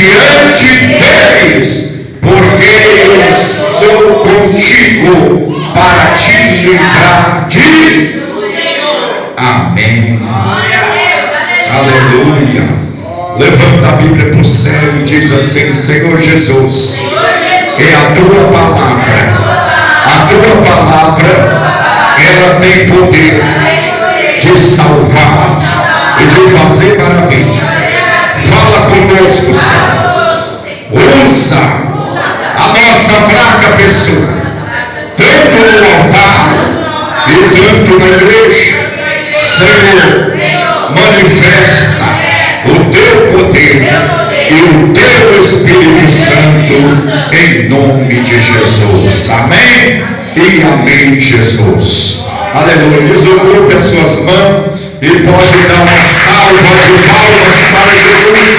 diante deles, porque eu sou contigo para te livrar, diz o Senhor. Amém. Aleluia. Levanta a Bíblia para o céu e diz assim: Senhor Jesus, é a tua palavra, ela tem poder de salvar e de fazer maravilha. Fala conosco, Senhor. Usa a nossa fraca pessoa, tanto no altar e tanto na igreja. Senhor, manifesta o teu poder e o teu Espírito Santo em nome de Jesus. Amém e amém, Jesus. Aleluia. Desocupe as suas mãos e pode dar uma salva de palmas para Jesus.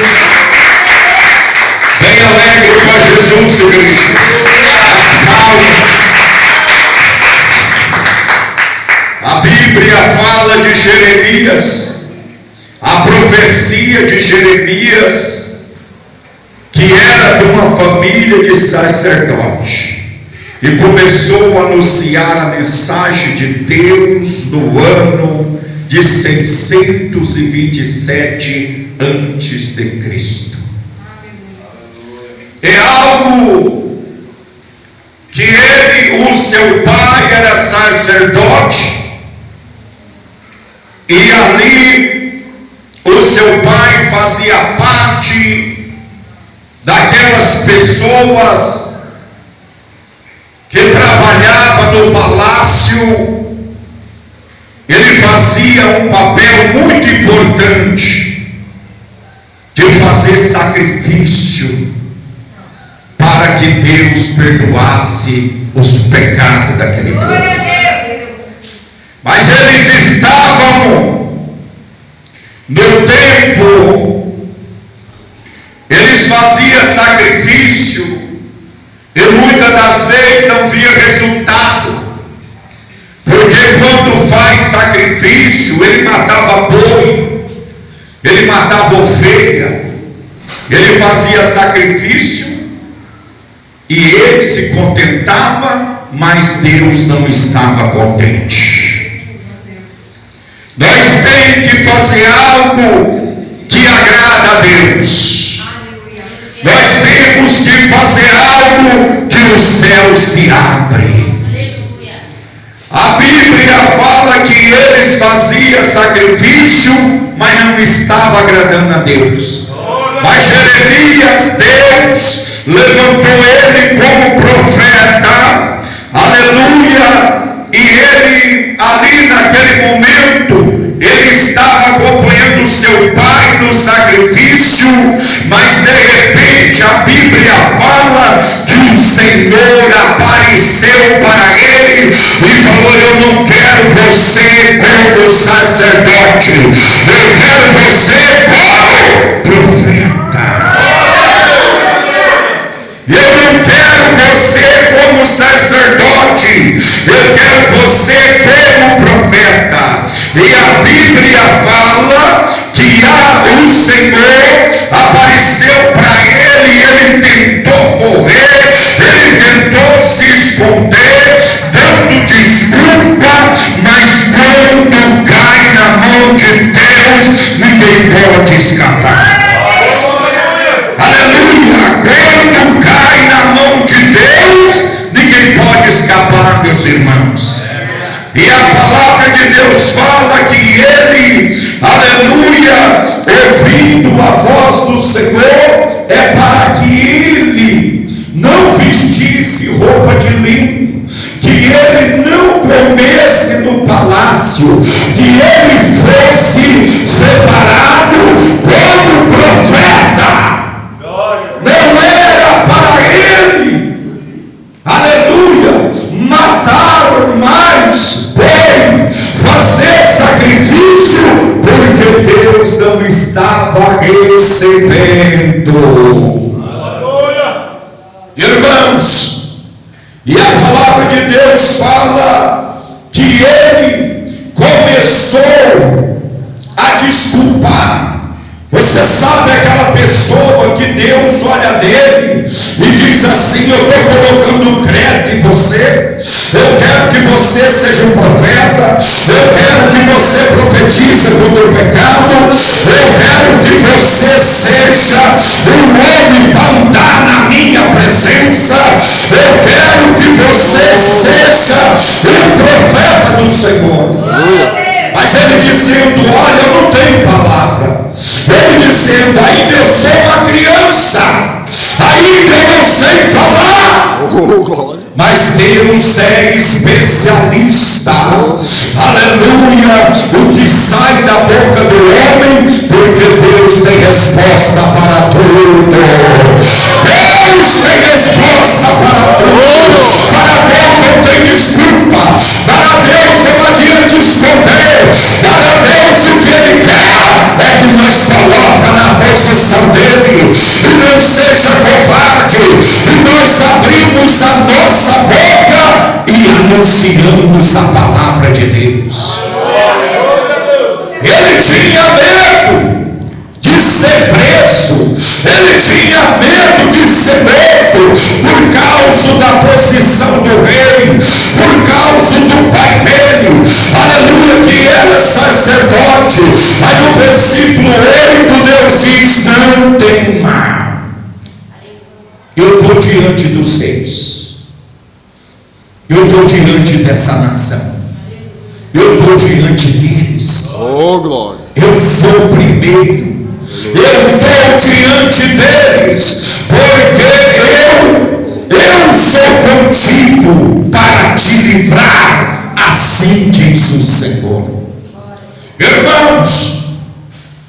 Bem alegre para Jesus, igreja. As palmas. A Bíblia fala de Jeremias, a profecia de Jeremias, que era de uma família de sacerdote, e começou a anunciar a mensagem de Deus no ano de 627 antes de Cristo. É algo que o seu pai era sacerdote, e ali o seu pai fazia parte daquelas pessoas que trabalhavam no palácio. Ele fazia um papel muito importante de fazer sacrifício para que Deus perdoasse os pecados daquele povo. Mas eles estavam no templo, eles faziam sacrifício e muitas das vezes não via resultado, porque quando faz sacrifício, ele matava boi, ele matava ovelha, ele fazia sacrifício e ele se contentava, mas Deus não estava contente. Nós temos que fazer algo que agrada a Deus. Nós temos que fazer algo que o céu se abre. A Bíblia fala que eles faziam sacrifício, mas não estava agradando a Deus. Mas Jeremias, Deus levantou ele como profeta, aleluia, e ele ali naquele momento, ele estava acompanhando o seu pai no sacrifício, mas de repente a Bíblia fala que o Senhor apareceu para ele e falou: eu não quero você como sacerdote, eu quero você como profeta. Eu não quero você como sacerdote, eu quero você como profeta. E a Bíblia fala que o Senhor apareceu para ele e ele tentou correr, ele tentou se esconder, dando desculpa, mas quando cai na mão de Deus, ninguém pode escapar. Aleluia! Quando cai na mão de Deus, ninguém pode escapar, meus irmãos. E a palavra de Deus fala que ele, aleluia, ouvindo a voz do Senhor, é para que ele não vestisse roupa de linho, que ele não comesse no palácio, que ele fosse separado como profeta. Não era para ele, aleluia, matar mais bem, fazer sacrifício, porque Deus não estava recebendo. Aleluia. Irmãos, e a palavra de Deus fala que ele começou a desculpar. Você sabe aquela pessoa que que Deus olha nele e diz assim: eu estou colocando crédito em você, eu quero que você seja um profeta, eu quero que você profetize contra o pecado, eu quero que você seja um homem para andar na minha presença, eu quero que você seja um profeta do Senhor. Mas ele dizendo: olha, eu não tenho palavra. Ele dizendo: ainda eu sou uma criança, ainda eu não sei falar. Mas Deus é especialista. Aleluia. O que sai da boca do homem, porque Deus tem resposta para tudo. Deus tem resposta para tudo. Para Deus não tem desculpa. Para Deus não adianta esconder. Para Deus o que Ele quer é que nós coloca na posição dele e não seja covarde, e nós abrimos a nossa boca e anunciamos a palavra de Deus. Ele tinha medo de ser preso, ele tinha medo de ser morto por causa da posição do rei, por causa do pai dele, aleluia, que era sacerdote. Aí no versículo 8 Deus diz: não tema, eu estou diante dos reis, eu estou diante dessa nação, eu estou diante deles. Oh, glória. Eu sou o primeiro, eu estou diante deles, porque eu sou contigo para te livrar, assim diz o Senhor. Irmãos,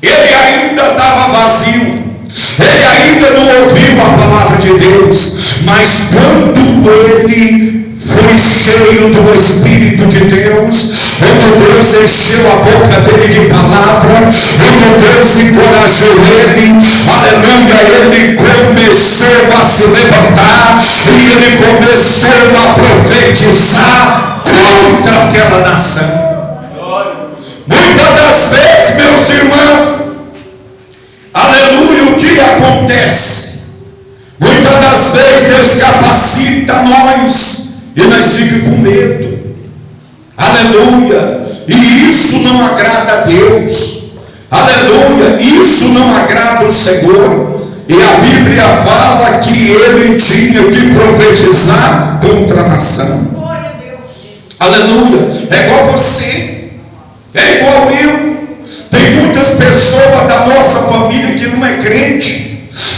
ele ainda estava vazio, ele ainda não ouviu a palavra de Deus, mas quando ele foi cheio do Espírito de Deus, quando Deus encheu a boca dele de palavra, quando Deus encorajou ele, aleluia, ele começou a se levantar e ele começou a profetizar contra aquela nação. Muitas das vezes, meus irmãos, aleluia, o que acontece? Muitas das vezes Deus capacita nós e nós ficamos com medo, aleluia, e isso não agrada a Deus, aleluia, isso não agrada o Senhor. E a Bíblia fala que ele tinha que profetizar contra a nação. Aleluia. É igual você, é igual eu. Tem muitas pessoas da nossa família que não é crente.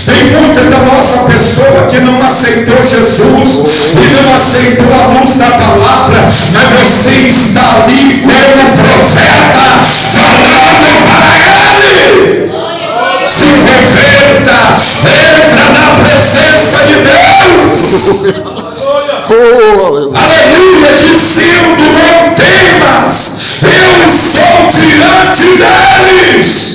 Tem muita da nossa pessoa que não aceitou Jesus e não aceitou a luz da palavra, mas você está ali como profeta, falando para ele: se converta, entra na presença de Deus. Aleluia, dizendo: não temas, eu sou diante deles.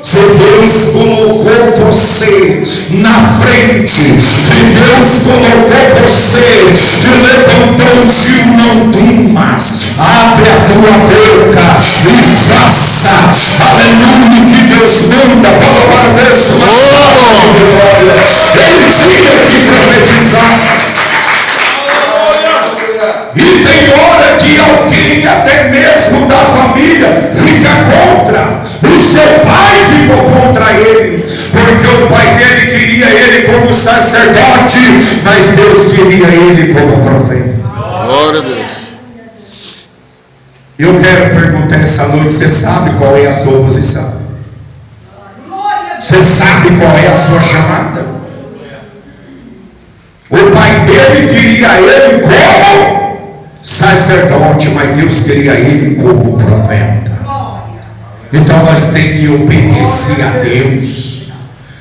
Se Deus colocou você na frente, se Deus colocou você, te levantou um gil, não temas, abre a tua boca e faça, aleluia, que Deus manda. Fala para Deus com uma salva de glória. Ele tinha que profetizar. E tem hora que alguém, até mesmo da família, fica contra. O seu pai ficou contra ele, porque o pai dele queria ele como sacerdote, mas Deus queria ele como profeta. Glória a Deus. Eu quero perguntar essa noite: você sabe qual é a sua posição? Você sabe qual é a sua chamada? O pai dele queria ele como sacerdote, mas Deus queria ele como profeta. Então nós temos que obedecer a Deus.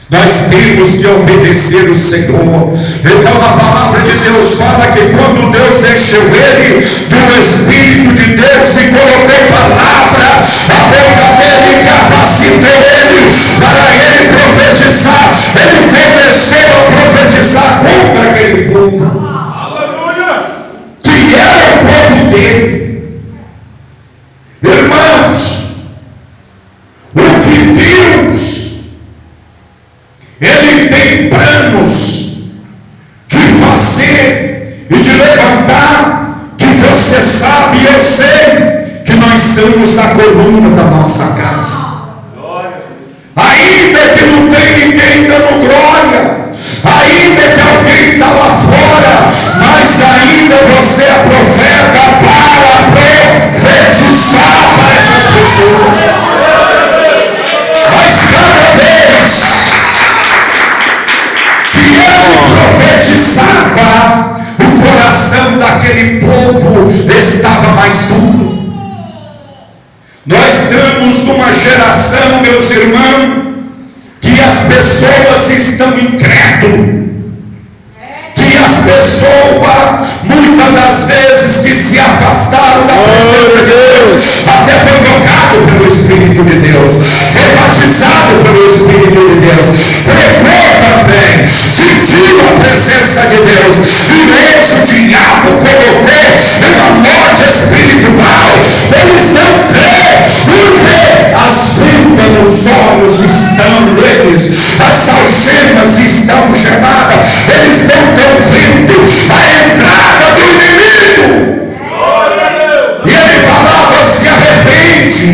Nós temos que obedecer o Senhor. Então a palavra de Deus fala que quando Deus encheu ele do Espírito de Deus e colocou palavra, a boca dele capacitou ele para ele profetizar. Ele começou a profetizar contra aquele povo, que era o povo dele. Irmãos, o que Deus, ele tem planos de fazer e de levantar, que você sabe e eu sei que nós somos a coluna da nossa casa. Ainda que não tem ninguém dando glória, ainda que alguém está lá fora, mas ainda você é profeta para profetizar para essas pessoas. Mas cada vez que ele profetizava, o coração daquele povo estava mais duro. Nós estamos numa geração, meus irmãos, que as pessoas estão incrédulas, que as pessoas, muitas das vezes, que se afastaram da presença de Deus, até foi tocado pelo Espírito de Deus, foi batizado pelo Espírito de Deus, pregou também, sentiu a presença de Deus, e hoje o diabo colocou uma morte espiritual. Eles não creem, porque as vendas nos olhos estão neles, as algemas estão gemadas, eles não estão vendo a entrada do inimigo. E ele falava: se arrepende,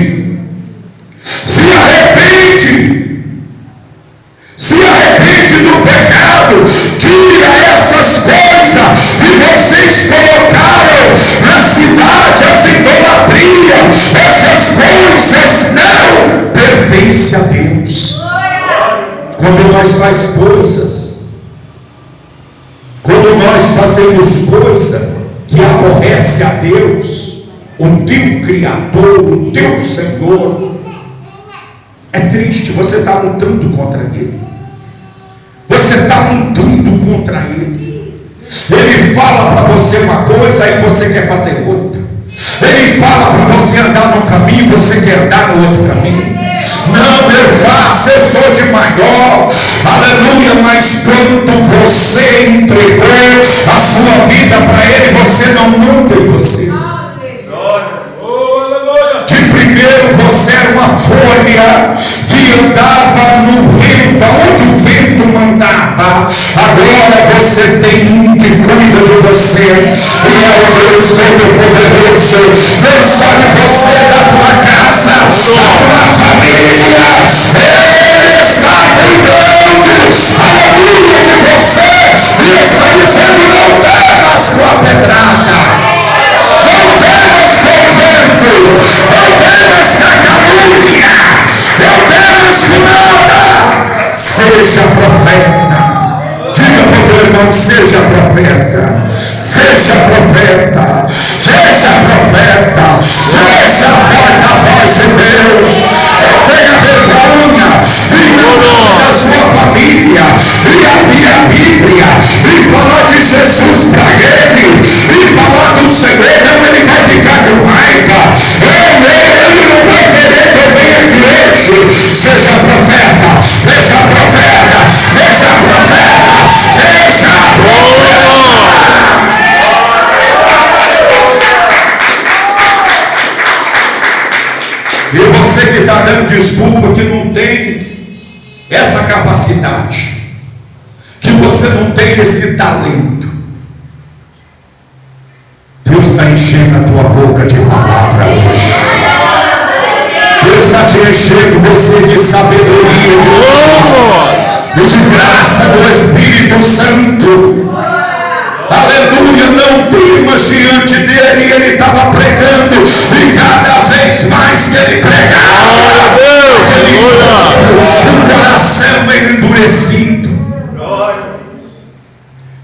se arrepende, se arrepende do pecado, tira essas coisas que vocês colocaram na cidade, as idolatrias, essas coisas não pertencem a Deus. Quando nós fazemos coisas, quando nós fazemos coisa que aborrece a Deus, o teu Criador, o teu Senhor, é triste. Você está lutando contra Ele, você está lutando contra Ele. Ele fala para você uma coisa e você quer fazer outra. Ele fala para você andar num caminho, você quer andar no outro caminho. Não, eu faço, eu sou de maior, aleluia. Mas quando você entregou a sua vida para Ele, você não manda em você. De primeiro você era uma folha que andava no vento, aonde o vento mandava. Agora você tem um que cuida de você, e é o Deus Todo-Poderoso. Não só de você, da tua casa, da tua família, Ele está cuidando, aleluia, de você. E está dizendo: não temas com a pedrada, não temas com o vento, não temas com a calúnia, não temas com nada. Seja profeta. Diga para o teu irmão: seja profeta, seja profeta, seja profeta, seja porta-voz de Deus. Não tenha vergonha de não falar da sua família, e abrir a Bíblia, e falar de Jesus para ele, e falar do Senhor. Não, ele vai ficar com raiva, ele não vai querer que eu venha aqui hoje. Seja profeta, seja profeta, seja profeta, seja profeta. E você que está dando desculpa que não tem essa capacidade, que você não tem esse talento, Deus está enchendo a tua boca de palavra hoje. Deus está te enchendo você de sabedoria, de graça do Espírito Santo. Aleluia. Não temas diante dele. Ele estava pregando, e cada vez mais que ele pregava, o coração endurecido.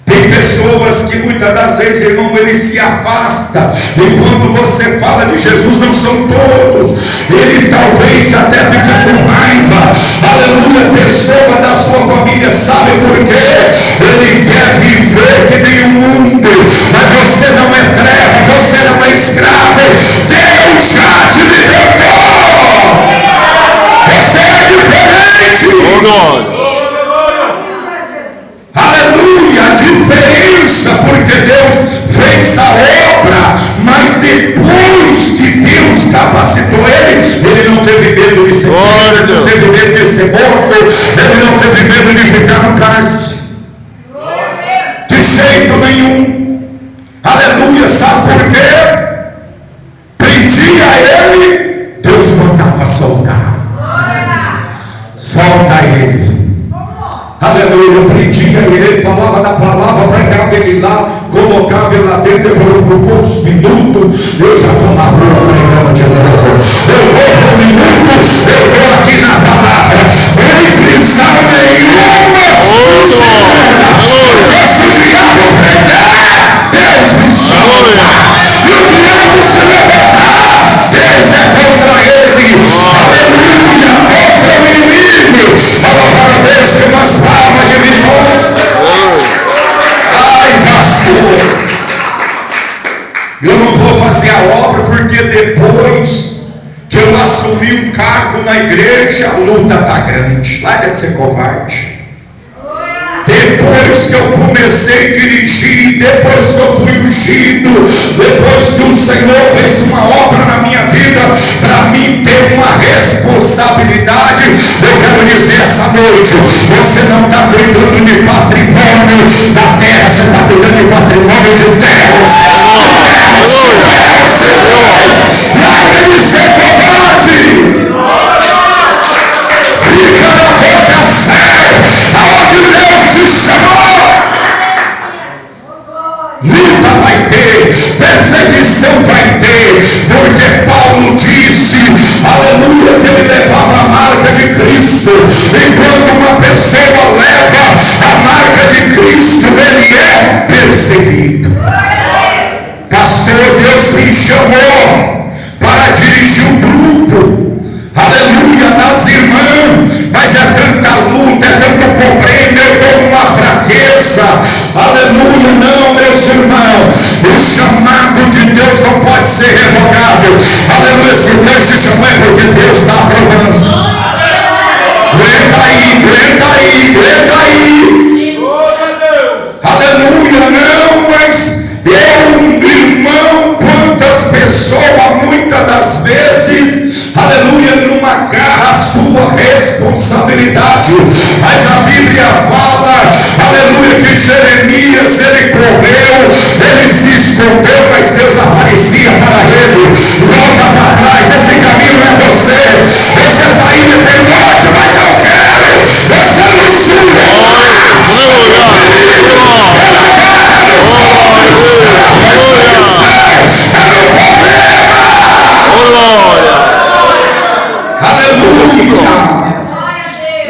Tem pessoas que muitas das vezes, irmão, ele se afasta, e quando você fala de Jesus, não são todos, ele talvez até fica com raiva, aleluia. Pessoa da sua família, sabe por quê? Ele quer viver que nem o mundo, mas você não é treva, você não é escravo, Deus já te libertou, você é diferente. Oh God. Aleluia, a diferença, porque Deus fez a obra, mas depois que Deus capacitou ele não teve medo de ser preso, ele não teve medo de ser morto, ele não teve medo de ficar no cárcere. precisava soltar. Solta ele. Aleluia, eu prendia ele falava da palavra, pregava ele lá, colocava ele lá dentro. Ele falou: por poucos minutos eu já estou na rua pregando de novo. Eu vou por minutos, eu estou aqui na palavra, em prisão nenhuma. Se o diabo prender, Deus me solta. E o diabo se levantar, Deus é contra ele. Aleluia, contra o inimigo. Fala para Deus com umas palmas de vitória. Ai, pastor, eu não vou fazer a obra porque depois que eu assumi um cargo na igreja, a luta está grande. Larga de ser covarde. Depois que eu comecei a dirigir, depois que eu fui ungido, depois que o Senhor fez uma obra na minha vida, para mim ter uma responsabilidade, eu quero dizer essa noite: você não está cuidando de patrimônio da terra, você está cuidando de patrimônio de Deus. Larga de ser covarde. Fica na vocação aonde Deus te chamou. Luta vai ter, perseguição vai ter, porque Paulo disse, aleluia, que ele levava a marca de Cristo. E quando uma pessoa leva a marca de Cristo, ele é perseguido. Pastor, Deus me chamou para dirigir um grupo, aleluia, das irmãs, mas é tanta luta, é tanto problema, eu estou numa fraqueza, aleluia. Não, meus irmãos, o chamado de Deus não pode ser revogado, aleluia. Se Deus te chamou é porque Deus está aprovando. Aguenta aí, aguenta aí, aguenta aí, aleluia. Não, mas irmão, quantas pessoas muitas das vezes, aleluia, não agarra a sua responsabilidade. Mas a Bíblia fala, aleluia, que Jeremias, ele correu, ele se escondeu, mas Deus aparecia para ele. Volta para trás, esse caminho não é você. Você está indo para o norte, mas eu quero você no sul.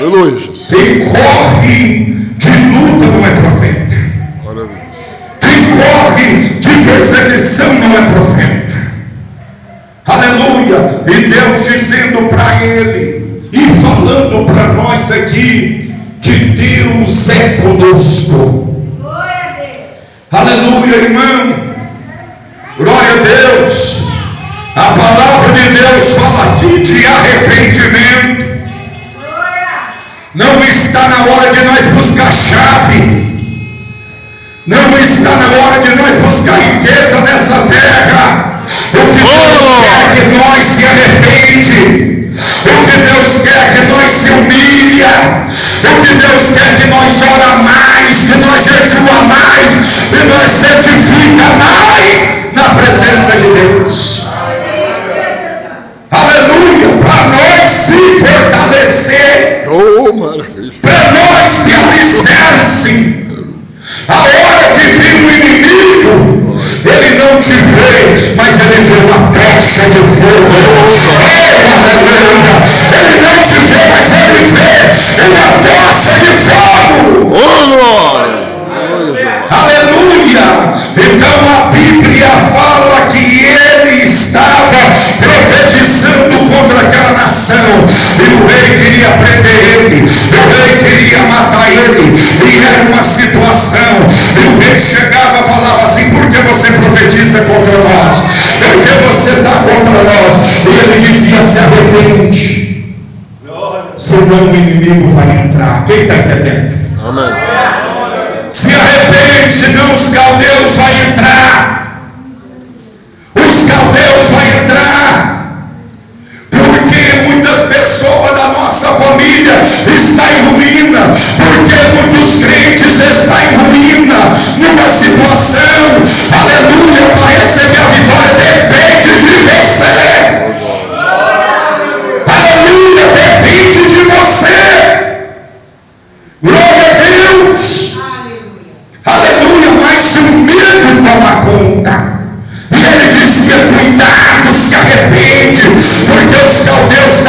Aleluia, Jesus. Quem corre de luta não é profeta. Quem corre de perseguição não é profeta. Aleluia. E Deus dizendo para ele e falando para nós aqui que Deus é conosco. Aleluia, irmão. Glória a Deus. A palavra de Deus fala aqui de arrependimento. Não está na hora de nós buscar chave. Não está na hora de nós buscar riqueza nessa terra. O que Deus quer que nós se arrepende. O que Deus quer que nós se humilha. O que Deus quer que nós ora mais, que nós jejua mais, que nós santifica mais na presença de Deus. Aleluia, para nós se fortalecer, para nós se alicerce. A hora que vem o inimigo, ele não te vê, mas ele vê uma tocha de fogo. Aleluia, ele não te vê, mas ele vê uma tocha de fogo. Aleluia. Então a Bíblia fala que ele estava profetizando contra aquela nação, e o rei queria prender ele, o rei queria matar ele, e era uma situação, e o rei chegava e falava assim: por que você profetiza contra nós? Por que você está contra nós? E ele dizia: se arrepende, senão o inimigo vai entrar. Quem está entendendo? Amém. Se arrepende, senão os caldeus vão entrar. Os caldeus vão entrar. Porque muitas pessoas da nossa família estão em ruína. Porque muitos crentes estão em ruína. Numa situação, aleluia, para receber a vitória depende de você.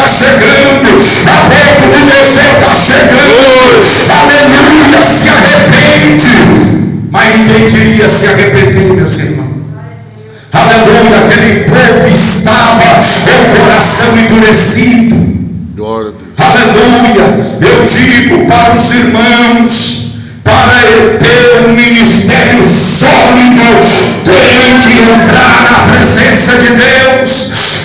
está chegando, a porta do louvor está chegando, aleluia, se arrepende. Mas ninguém queria se arrepender, meus irmãos. Aleluia, aquele povo estava com o coração endurecido. Glória a Deus. Aleluia, eu digo para os irmãos, para eu ter um ministério sólido, tem que entrar na presença de Deus,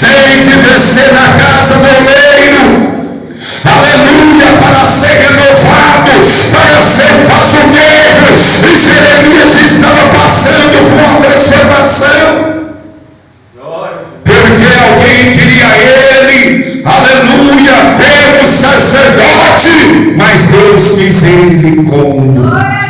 tem que descer na casa do oleiro. Aleluia, para ser renovado, para ser um vaso novo. E Jeremias estava passando por uma transformação, porque alguém queria ele, aleluia, como sacerdote, mas Deus quis ele como